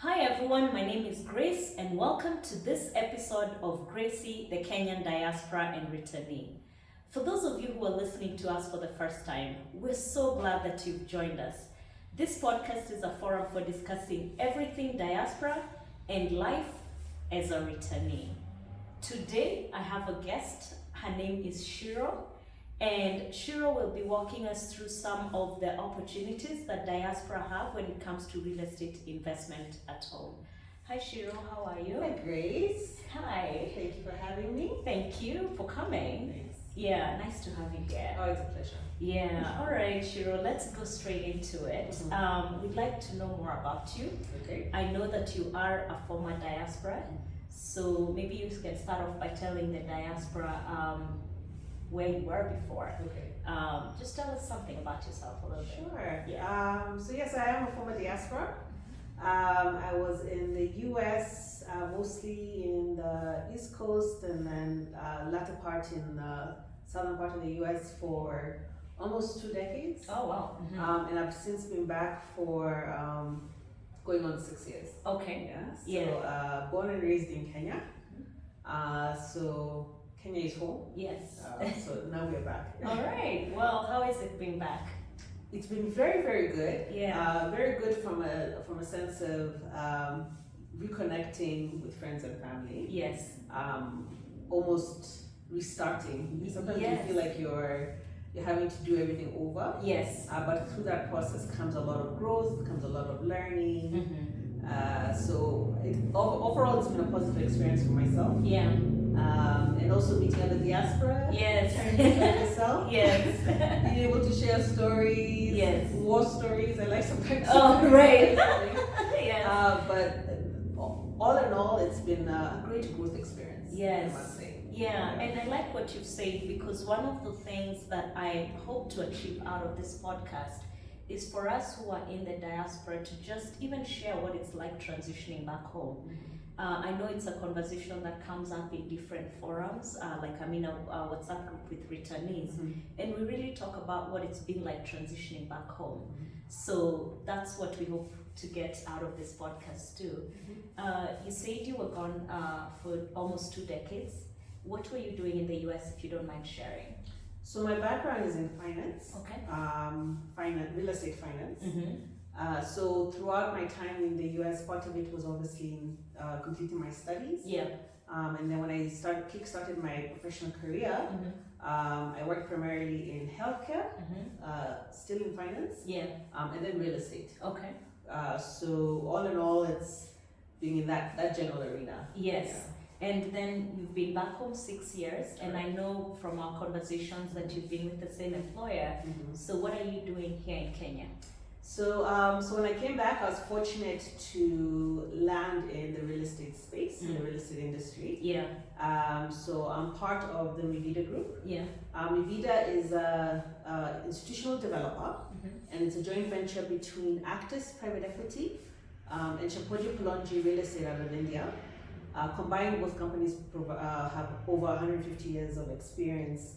Hi everyone, my name is Grace and welcome to this episode of Gracie, the Kenyan Diaspora and Returnee. For those of you who are listening to us for the first time, we're so glad that you've joined us. This podcast is a forum for discussing everything diaspora and life as a returnee. Today I have a guest, her name is Ciru, and Ciru will be walking us through some of the opportunities that diaspora have when it comes to real estate investment at home. Hi Ciru, how are you? Hi Grace. Hi. Thank you for having me. Thank you for coming. Thanks. Yeah, nice to have you here. Oh, it's a pleasure. Yeah, all right, Ciru, let's go straight into it. We'd like to know more about you. Okay. I know that you are a former diaspora, so maybe you can start off by telling the diaspora where you were before. Okay. Just tell us something about yourself a little bit. Sure. Yeah. So yes, I am a former diaspora. I was in the U.S. Mostly in the East Coast, and then latter part in the southern part of the U.S. for almost 2 decades. Oh wow. And I've since been back for going on 6 years. Okay. Yeah. So born and raised in Kenya. So Kenya is home. Yes. So now we're back. All right. Well, how has it been back? It's been very, very good. Yeah. Very good from a sense of reconnecting with friends and family. Yes. Almost restarting. Sometimes Yes. you feel like you're having to do everything over. Yes. But through that process comes a lot of growth, comes a lot of learning. So overall, it's been a positive experience for myself. Yeah. And also meeting other diaspora. Yes. Trying to find yourself. Yes. Being able to share stories. Yes. War stories. I like sometimes. Oh, right. Yes. But all in all, it's been a great growth experience. Yes. I must say. Yeah, and I like what you've said, because one of the things that I hope to achieve out of this podcast is for us who are in the diaspora to just even share what it's like transitioning back home. I know it's a conversation that comes up in different forums, like I'm in a WhatsApp group with returnees, and we really talk about what it's been like transitioning back home. So that's what we hope to get out of this podcast too. You said you were gone for almost 2 decades. What were you doing in the US, if you don't mind sharing? So my background is in finance. Okay. Real estate finance. So throughout my time in the US, part of it was obviously in completing my studies. Yeah. And then when I kickstarted my professional career, I worked primarily in healthcare, still in finance, and then real estate. Okay. So all in all, it's being in that general arena. Yes. Yeah. And then you've been back home 6 years, and I know from our conversations that you've been with the same employer. So what are you doing here in Kenya? So when I came back, I was fortunate to land in the real estate space, in the real estate industry. Yeah. So I'm part of the Mi Vida group. Yeah. Mi Vida is a institutional developer, and it's a joint venture between Actis Private Equity and Chapoji Pulonji Real Estate out of India. Combined, both companies have over 150 years of experience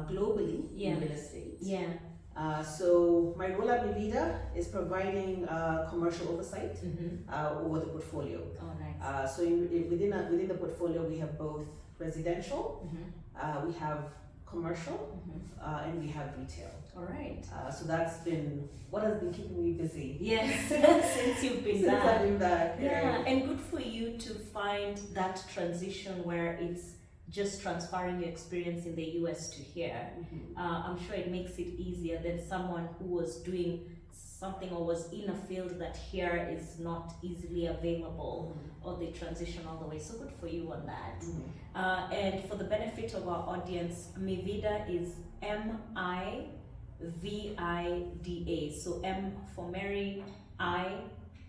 globally in real estate. Yeah. So my role at Mi Vida is providing commercial oversight over the portfolio. Oh, nice. So within the portfolio, we have both residential, we have commercial, and we have retail. All right. So that's been what has been keeping me busy. Yes, since you've been Since there. I've been back. Yeah, and good for you to find that transition where it's just transferring your experience in the US to here. I'm sure it makes it easier than someone who was doing something or was in a field that here is not easily available, or they transition all the way. So good for you on that. And for the benefit of our audience, Mi Vida is MIVIDA. So M for Mary, I,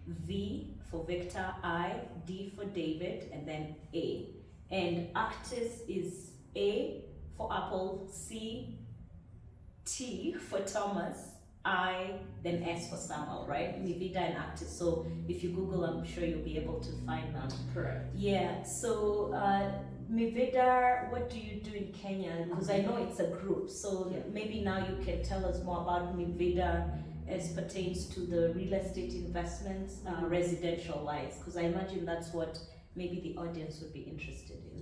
V for Victor, I, D for David, and then A. And Actis is A for Apple, C, T for Thomas, I, then S for Samuel, right? Mi Vida and Actis. So if you Google, I'm sure you'll be able to find them. Correct. Yeah. So Mi Vida, what do you do in Kenya? Because I know it's a group. So maybe now you can tell us more about Mi Vida as pertains to the real estate investments, residential wise? Because I imagine that's what maybe the audience would be interested in.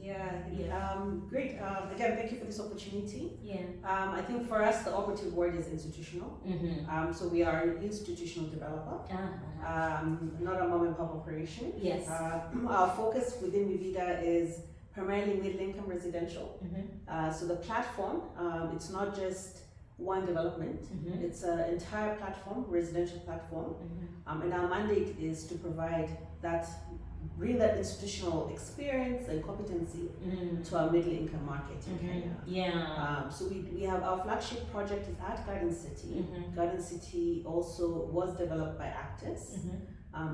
Great. Again, thank you for this opportunity. Yeah. I think for us, the operative word is institutional. So we are an institutional developer, not a mom and pop operation. Yes. Our focus within Mi Vida is primarily middle-income residential. So the platform, it's not just one development, it's an entire platform, residential platform, and our mandate is to provide that, bring that institutional experience and competency to our middle-income market in Kenya. So we have our flagship project is at Garden City. Garden City also was developed by Actis.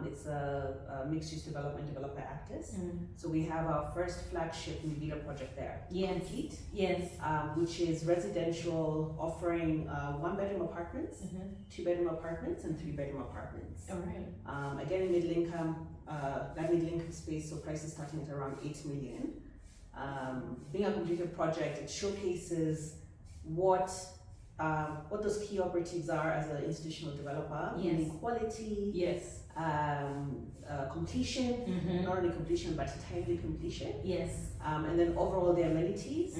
It's a mixed-use development developed by Actis. So we have our first flagship Mi Vida project there. Complete. Which is residential, offering 1-bedroom apartments, 2-bedroom apartments, and 3-bedroom apartments. All right. Again, middle-income, that middle-income space, so prices starting at around 8 million. Being a completed project, it showcases what those key operatives are as an institutional developer, meaning quality, completion, not only completion but timely completion, and then overall the amenities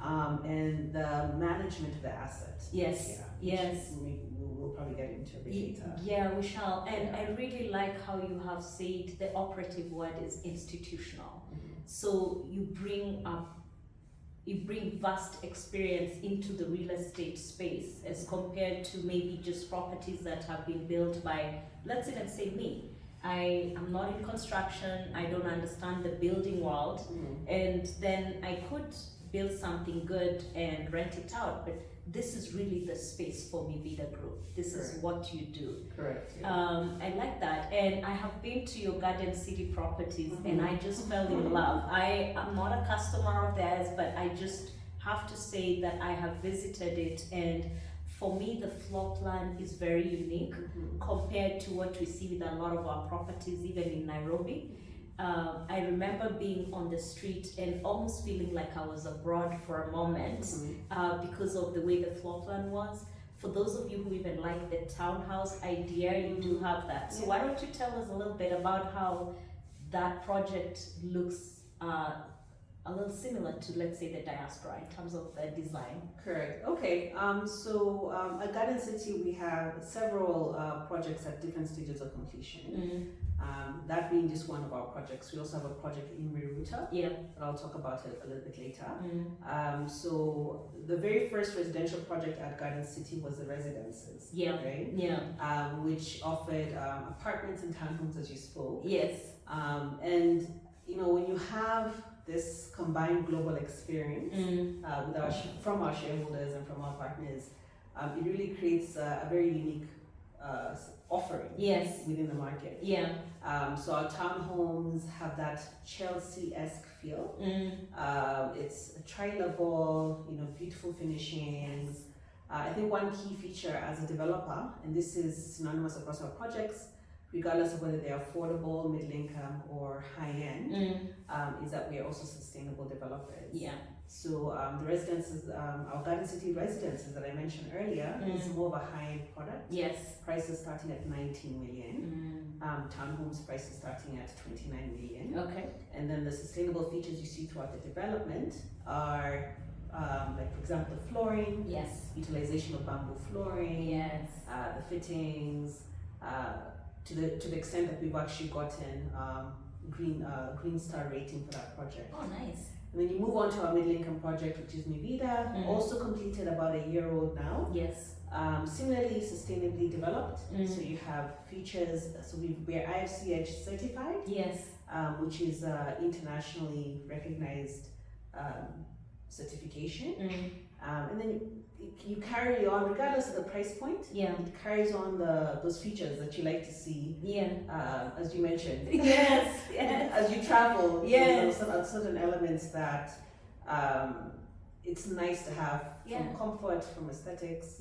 and the management of the asset. We'll probably get into a bit later. Yeah, we shall. And I really like how you have said the operative word is institutional. So you bring vast experience into the real estate space as compared to maybe just properties that have been built by, let's even say me. I am not in construction, I don't understand the building world, and then I could build something good and rent it out, but this is really the space for Mi Vida Group. This is what you do. Correct. I like that, and I have been to your Garden City properties, and I just fell in love. I am not a customer of theirs, but I just have to say that I have visited it, and for me, the floor plan is very unique compared to what we see with a lot of our properties, even in Nairobi. I remember being on the street and almost feeling like I was abroad for a moment because of the way the floor plan was. For those of you who even like the townhouse idea, you do have that. So why don't you tell us a little bit about how that project looks a little similar to, let's say, the Diaspora in terms of the design. Correct. Okay. At Garden City, we have several projects at different stages of completion. That being just one of our projects. We also have a project in Riruta. But I'll talk about it a little bit later. So the very first residential project at Garden City was the residences. Right? Which offered apartments and townhomes, as you spoke. And you know, when you have this combined global experience from our shareholders and from our partners, it really creates a very unique offering within the market. So our townhomes have that Chelsea-esque feel. It's a tri-level, you know, beautiful finishings. I think one key feature as a developer, and this is synonymous across our projects, regardless of whether they're affordable, middle income, or high end, is that we are also sustainable developers. So the residences, our Garden City residences that I mentioned earlier, is more of a high end product. Prices starting at 19 million. Townhomes prices starting at 29 million. And then the sustainable features you see throughout the development are like, for example, the flooring, utilization of bamboo flooring, the fittings, to the extent that we've actually gotten green star rating for that project. Oh, nice. And then you move on to our middle income project, which is Mi Vida, also completed about a year old now. Similarly, sustainably developed. So you have features. So we're IFCH certified. Which is internationally recognized certification. And then you carry on, regardless of the price point, it carries on those features that you like to see, as you mentioned. As you travel, there's certain elements that it's nice to have, from comfort, from aesthetics.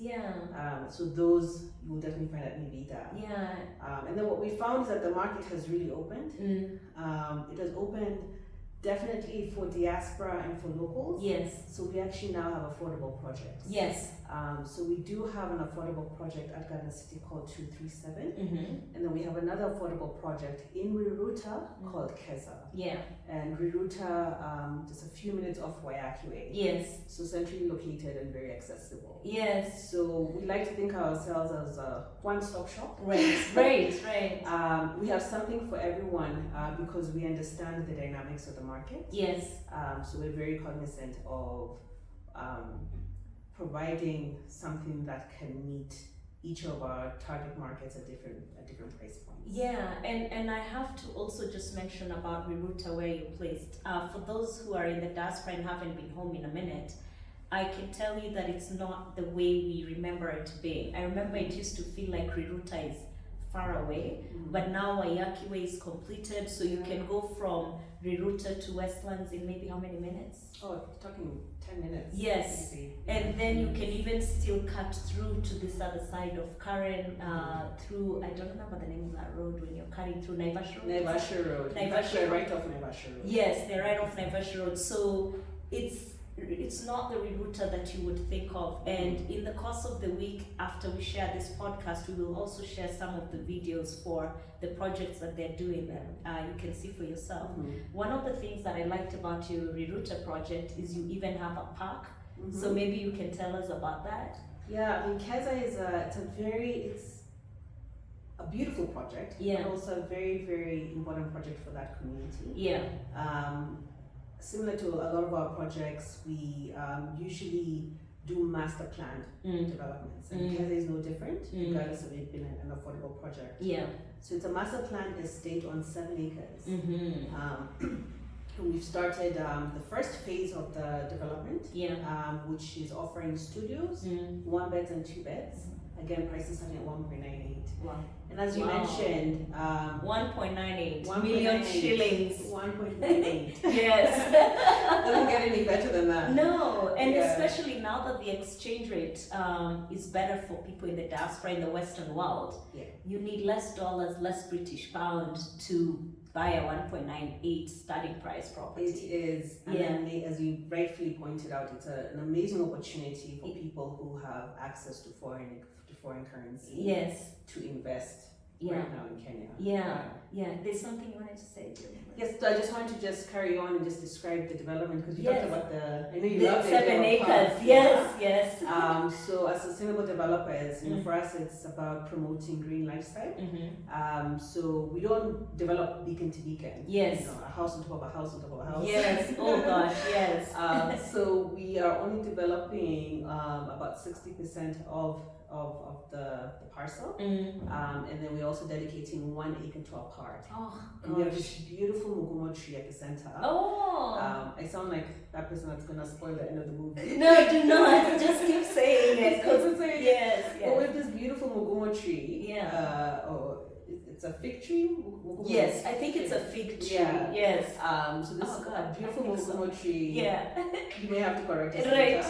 So those you will definitely find at Mi Vida. And then what we found is that the market has really opened. It has opened definitely for diaspora and for locals. So we actually now have affordable projects. So we do have an affordable project at Garden City called 237. Mm-hmm. And then we have another affordable project in Riruta called Keza. Yeah. And Riruta, just a few minutes off Wayaki Way. Yes. So centrally located and very accessible. Yes. So we like to think of ourselves as a one-stop shop. Right. Right. We have something for everyone because we understand the dynamics of the market. Yes. So we're very cognizant of providing something that can meet each of our target markets at different price points. Yeah, and I have to also just mention about Riruta where you placed. For those who are in the diaspora and haven't been home in a minute, I can tell you that it's not the way we remember it being. I remember it used to feel like Riruta is far away, but now Wayaki Way is completed, so you can go from Riruta to Westlands in maybe how many minutes? Oh, you're talking 10 minutes. Yes, and then you can even still cut through to this other side of Karen, through, I don't remember the name of that road when you're cutting through Naivasha Road. Naivasha Road. Naivasha Road. Right off Naivasha Road. Yes, they're right off Naivasha Road. So it's not the Riruta that you would think of. And in the course of the week after we share this podcast, we will also share some of the videos for the projects that they're doing that you can see for yourself. One of the things that I liked about your Riruta project is you even have a park. So maybe you can tell us about that. Yeah, I mean, Keza is it's a beautiful project, but also a very, very important project for that community. Yeah. Similar to a lot of our projects, we usually do master planned developments, and Keza is no different, regardless of it being an affordable project. Yeah. So it's a master planned estate on 7 acres. We've started the first phase of the development, which is offering studios, 1 beds and 2 beds. Again, prices starting at 1.98. Wow. And as you mentioned, 1.98 million shillings. 1.98. Yes. Doesn't get any better than that. No, and especially now that the exchange rate is better for people in the diaspora in the Western world, you need less dollars, less British pound to buy a 1.98 starting price property. It is, and then, as you rightfully pointed out, it's an amazing opportunity for people who have access to foreign currency to invest right now in Kenya. There's something you wanted to say, do you remember? Yes, so I just wanted to just carry on and just describe the development, because you talked about I know you love the 7 acres. Yes. So as sustainable developers, for us it's about promoting green lifestyle. So we don't develop beacon to beacon. Yes. A house on top of a house on top of a house. Yes. Oh gosh, yes. So we are only developing about 60% of the parcel, and then we're also dedicating 1 acre to a park. And we have this beautiful mugumo tree at the center. I sound like that person that's gonna spoil the end of the movie. No, do not. Just keep saying it. Yes. But we have this beautiful mugumo tree. It's a fig tree. Yes, I think it's a fig tree. Yes. So this is a beautiful mugumo tree. You may have to correct us later.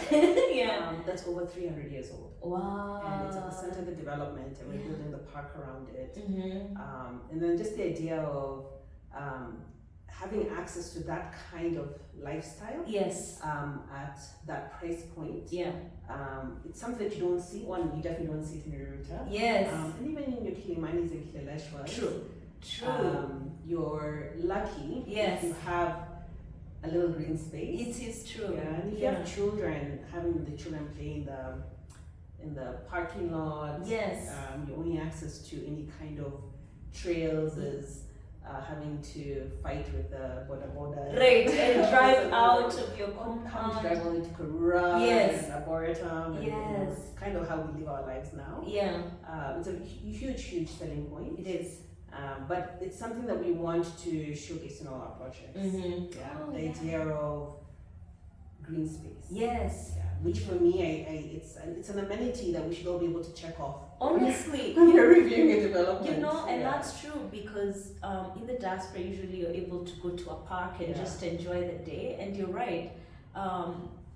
That's over 300 years old. Wow. And it's at the center of the development, and we're building the park around it. And then just the idea of having access to that kind of lifestyle. At that price point. It's something that you don't see. One, you definitely don't see it in Riruta. And even in your Kilimanis and Kileleshwas. True. You're lucky if you have a little green space. It is true. And if you have children, having the children play in the parking lot. Your only access to any kind of trails is having to fight with the border. Right, and drive out of your compound. Drive only to Karura and Arboretum. And kind of how we live our lives now. It's a huge selling point. It is. But it's something that we want to showcase in all our projects. The idea of green space. Which for me, it's an amenity that we should all be able to check off. Honestly, when you're reviewing a development. And that's true, because in the diaspora, usually you're able to go to a park and just enjoy the day. And you're right.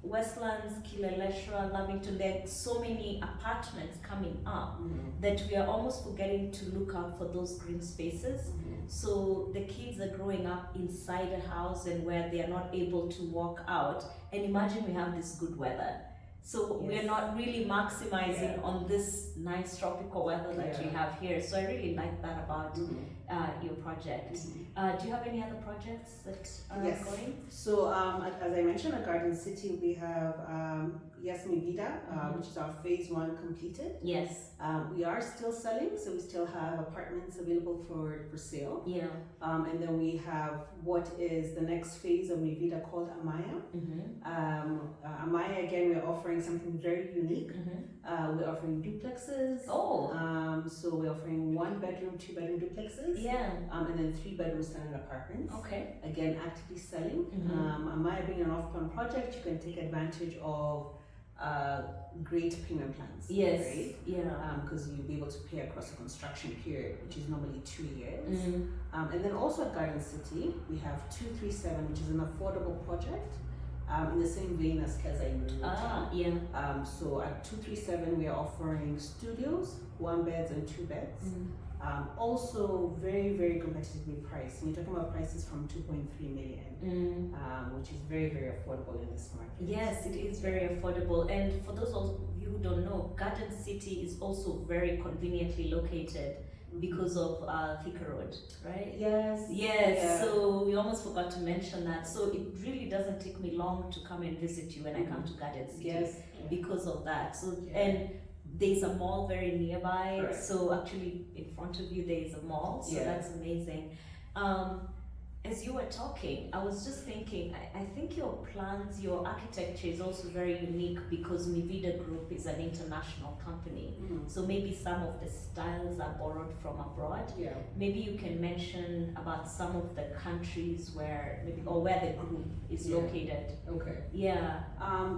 Westlands, Kileleshwa, Lamington, there are so many apartments coming up that we are almost forgetting to look out for those green spaces. So the kids are growing up inside a house and where they are not able to walk out. And imagine we have this good weather. So we're Yes. not really maximizing Yeah. on this nice tropical weather that we Yeah. have here. So I really like that about your project. Mhm. Do you have any other projects that are Yes. going? So, as I mentioned, at Garden City, we have Mi Vida, Mhm. which is our phase 1 completed. Yes. We are still selling, so we still have apartments available for sale. Yeah. And then we have what is the next phase of Mi Vida called Amaya. Amaya, again, we're offering something very unique. We're offering duplexes. Oh. So we're offering 1-bedroom, 2-bedroom duplexes. Yeah. And then 3-bedroom standard apartments. Okay. Again, actively selling. Amaya being an off-plan project, you can take advantage of great payment plans. Yes. Right? Yeah. Because you'll be able to pay across a construction period, which is normally 2 years. And then also at Garden City, we have 237, which is an affordable project. In the same vein as Keza in Yeah. So at 237, we are offering studios, 1 beds and 2 beds. Also very, very competitively priced. And you're talking about prices from 2.3 million, which is very, very affordable in this market. Yes, it is very affordable. And for those of you who don't know, Garden City is also very conveniently located because of Thika Road, right? Yes. Yes, Yeah. so we almost forgot to mention that. So it really doesn't take me long to come and visit you when I come to Garden City. Yes. Because of that. So Yeah. and there's a mall very nearby. Correct. So actually in front of you there is a mall. So Yeah. that's amazing. As you were talking, I was just thinking, I think your plans, your architecture is also very unique because Mi Vida Group is an international company. So maybe some of the styles are borrowed from abroad. Yeah. Maybe you can mention about some of the countries where maybe or where the group is Yeah. located. Okay. Yeah.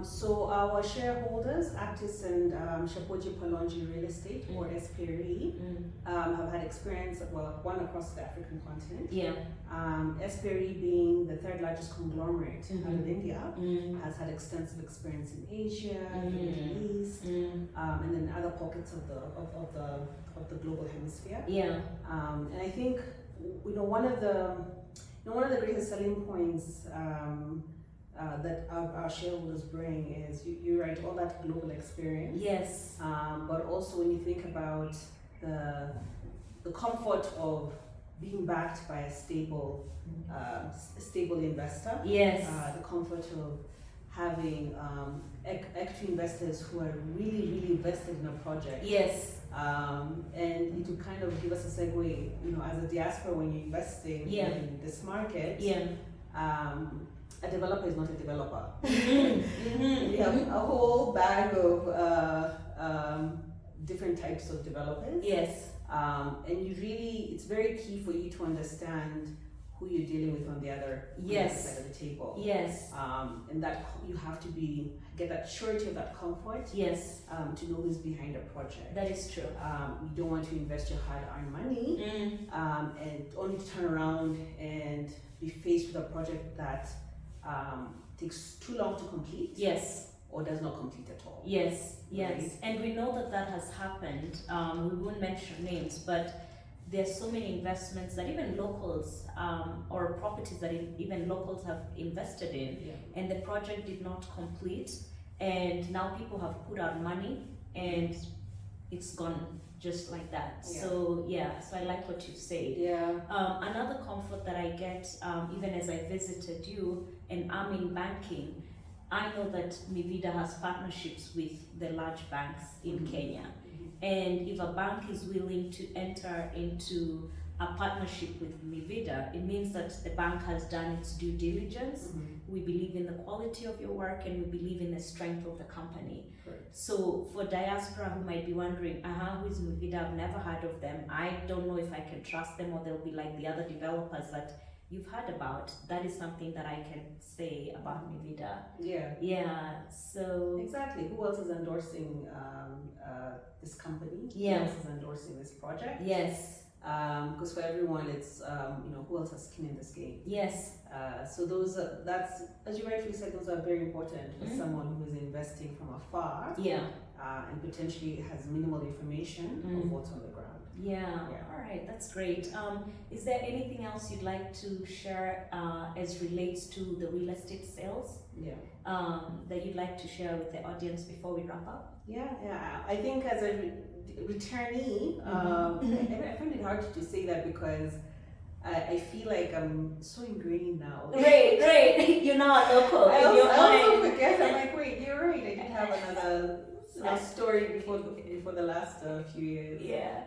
So our shareholders, Actis and Shapoji Palonji Real Estate, or SPRE, have had experience, well, one across the African continent. Yeah. SPRE being the 3rd largest conglomerate out of India, has had extensive experience in Asia, the Middle East, and then other pockets of the global hemisphere. Yeah. And I think one of the greatest selling points that our shareholders bring is you're right, all that global experience. Yes. But also when you think about the comfort of being backed by a stable investor. Yes. The comfort of having equity investors who are really, really invested in a project. Yes. And to kind of give us a segue, as a diaspora, when you're investing in this market, a developer is not a developer. We have a whole bag of different types of developers. Yes. And it's very key for you to understand who you're dealing with on the other side of the table. Yes. And that you have to get that surety of that comfort. Yes. To know who's behind a project. That is true. You don't want to invest your hard-earned money and only to turn around and be faced with a project that takes too long to complete. Yes. Or does not complete at all. Yes, yes. Right? And we know that has happened. We won't mention names, but there's so many investments that even locals or properties that even locals have invested in, and the project did not complete, and now people have put out money and it's gone just like that. So so I like what you said. Another comfort that I get even as I visited you, and I'm in banking, I know that Mi Vida has partnerships with the large banks in Kenya. And if a bank is willing to enter into a partnership with Mi Vida, it means that the bank has done its due diligence. We believe in the quality of your work and we believe in the strength of the company. Correct. So for diaspora who might be wondering, who is Mi Vida? I've never heard of them. I don't know if I can trust them, or they'll be like the other developers that you've heard about. That is something that I can say about Mi Vida. So exactly. Who else is endorsing this company? Who else is endorsing this project? Yes. Because for everyone, it's who else has skin in this game? Yes. So that's, as you rightfully said, those are very important for someone who is investing from afar. Yeah. And potentially has minimal information of what's on the ground. Yeah. Yeah. All right, that's great. Is there anything else you'd like to share as relates to the real estate sales Yeah. that you'd like to share with the audience before we wrap up? Yeah. I think as a returnee, I find it hard to say that because I feel like I'm so ingrained now. Right. You're not local in your I also mind. forget. I'm like, wait, you're right. I did have another story before the last few years. Yeah.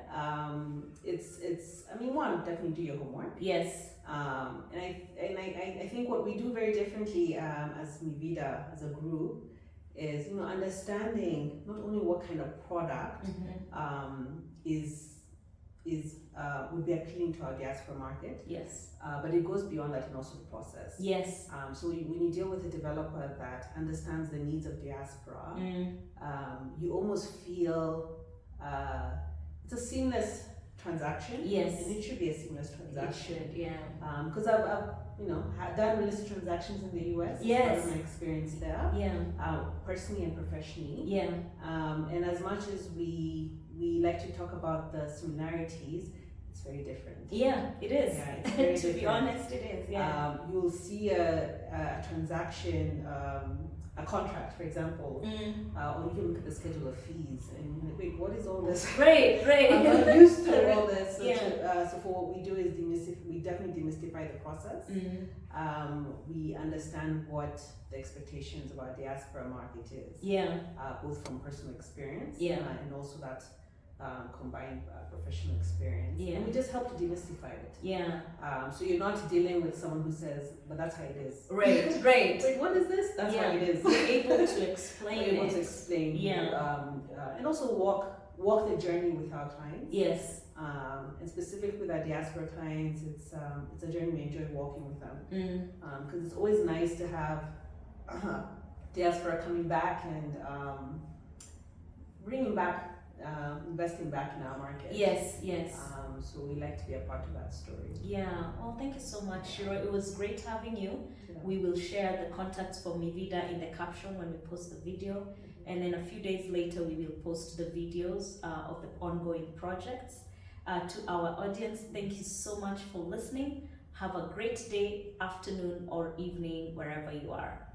It's. I mean, one, definitely do your homework. Yes. And I think what we do very differently as Mi Vida, as a group, is understanding not only what kind of product would be appealing to our diaspora market. Yes. But it goes beyond that and also the process. Yes. So when you deal with a developer that understands the needs of diaspora, you almost feel it's a seamless transaction. Yes. And it should be a seamless transaction. It should, yeah. Because I've done real estate transactions in the US. Yes. As part of my experience there. Yeah. Personally and professionally. Yeah. And as much as we like to talk about the similarities, it's very different. Yeah, it is. Yeah, it's very to different. be honest, it is. Yeah. You'll see a transaction, a contract, for example, or you can look at the schedule of fees, and you're like, wait, what is all this? Right. I'm not used to all this. Yeah. So for what we do is we definitely demystify the process. We understand what the expectations of our diaspora market is. Yeah. Both from personal experience. Yeah. And also that combined professional experience. Yeah. And we just help to demystify it. Yeah. So you're not dealing with someone who says, but that's how it is. Right. Wait, what is this? That's how it is. You're able to explain We're able it. to explain. Yeah. And also walk the journey with our clients. Yes. And specifically with our diaspora clients, it's a journey we enjoy walking with them. Because it's always nice to have diaspora coming back and bringing back, investing back in our market. Yes. So we like to be a part of that story. Yeah. Well, thank you so much, Ciru. It was great having you. Yeah. We will share the contacts for Mi Vida in the caption when we post the video. And then a few days later, we will post the videos of the ongoing projects. To our audience, thank you so much for listening. Have a great day, afternoon, or evening, wherever you are.